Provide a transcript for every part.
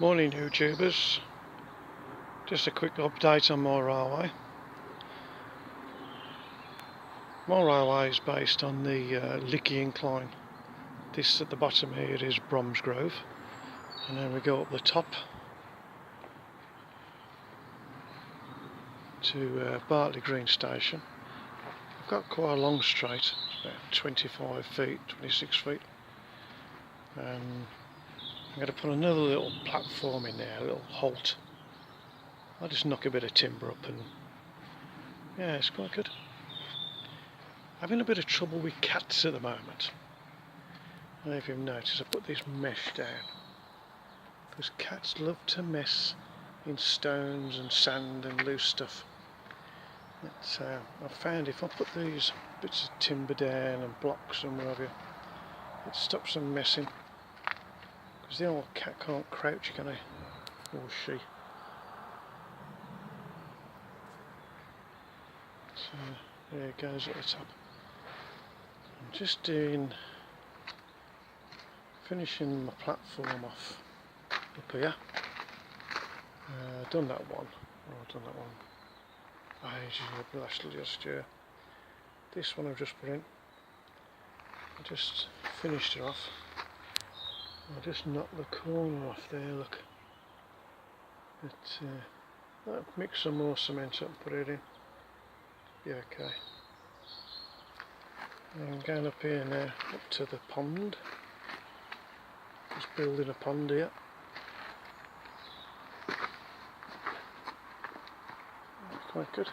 Morning YouTubers, just a quick update on Moor Railway. Moor Railway is based on the Lickey Incline. This at the bottom here is Bromsgrove, and then we go up the top to Bartley Green Station. I've got quite a long straight, about 25 feet, 26 feet. I'm going to put another little platform in there, a little halt. I'll just knock a bit of timber up and yeah, it's quite good. Having a bit of trouble with cats at the moment. I don't know if you've noticed, I put this mesh down because cats love to mess in stones and sand and loose stuff. I've found if I put these bits of timber down and blocks and whatever, it stops them messing, because the old cat can't crouch, can he? Or she. So there it goes at the top. I'm just finishing my platform off up here. Done that one. I've done that one ages last year. This one I've just put in. I just finished it off. I just knocked the corner off there, look. I'll mix some more cement up and put it in. Be okay. I'm going up here now, up to the pond. Just building a pond here. Quite good.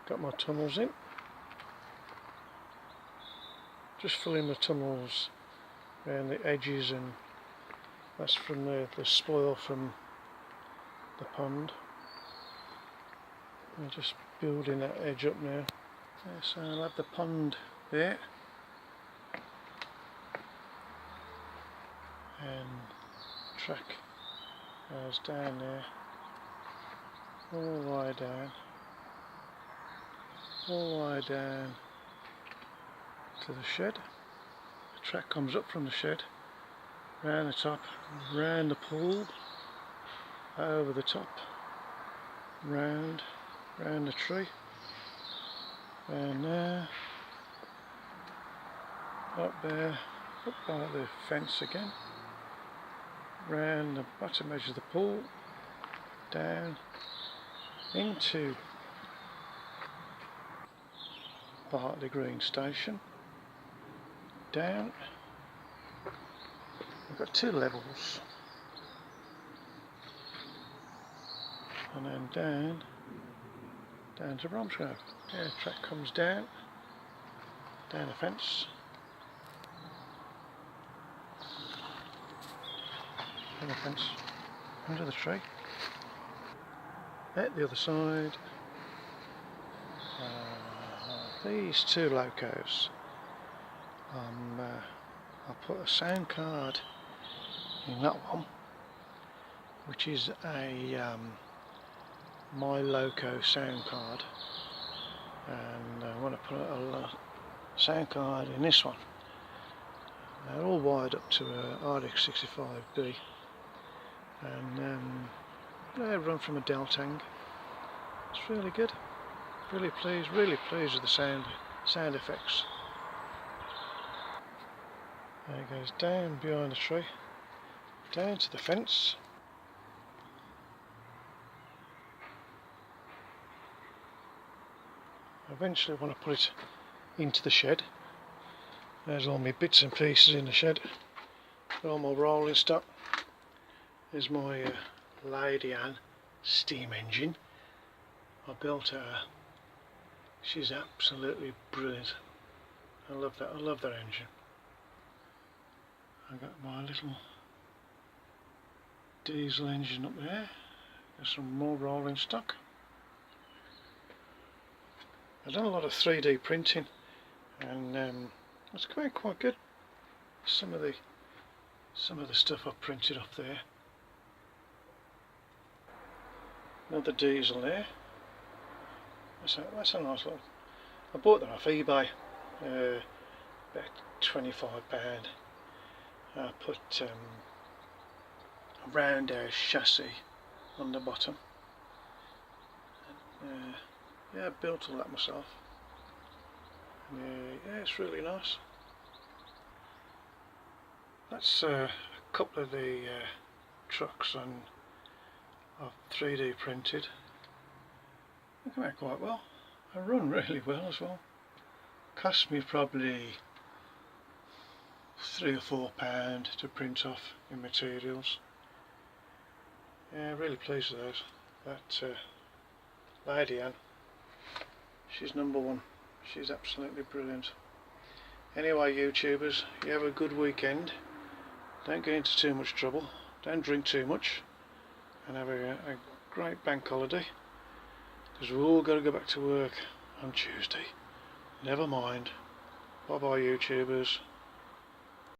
Got my tunnels in. Just filling the tunnels around the edges, and that's from the spoil from the pond. I'm just building that edge up now. Yeah, so I'll have the pond there, and track goes down there, all the way down, all the way down to the shed. The track comes up from the shed, round the top, round the pool, over the top, round the tree, round there, up there, up by the fence again, round the bottom edge of the pool, down into Bartley Green Station, down. We've got two levels, and then down to Bromsgrove. Yeah, the track comes down the fence, down the fence, under the tree. At the other side, these two locos, I'll put a sound card in that one, which is a My Loco sound card, and I want to put a sound card in this one. They're all wired up to a RX65B, and they run from a Deltang. It's really good. Really pleased with the sound effects. There it goes down behind the tree, down to the fence. Eventually I want to put it into the shed. There's all my bits and pieces in the shed. Got all my rolling stock. There's my Lady Anne steam engine. I built her. She's absolutely brilliant. I love that engine. I've got my little diesel engine up there. Got some more rolling stock. I've done a lot of 3D printing, and it's quite good. Some of the stuff I've printed off there. Another diesel there. That's a nice one. I bought that off eBay, about £25. I put roundhouse chassis on the bottom. Yeah, I built all that myself. Yeah, it's really nice. That's a couple of the trucks I've 3D printed. They come out quite well. They run really well as well. Cost me probably £3 or £4 to print off in materials. Yeah, really pleased with those. That Lady Anne, she's number one. She's absolutely brilliant. Anyway, YouTubers, you have a good weekend. Don't get into too much trouble. Don't drink too much. And have a great bank holiday. Because we've all got to go back to work on Tuesday. Never mind. Bye bye, YouTubers.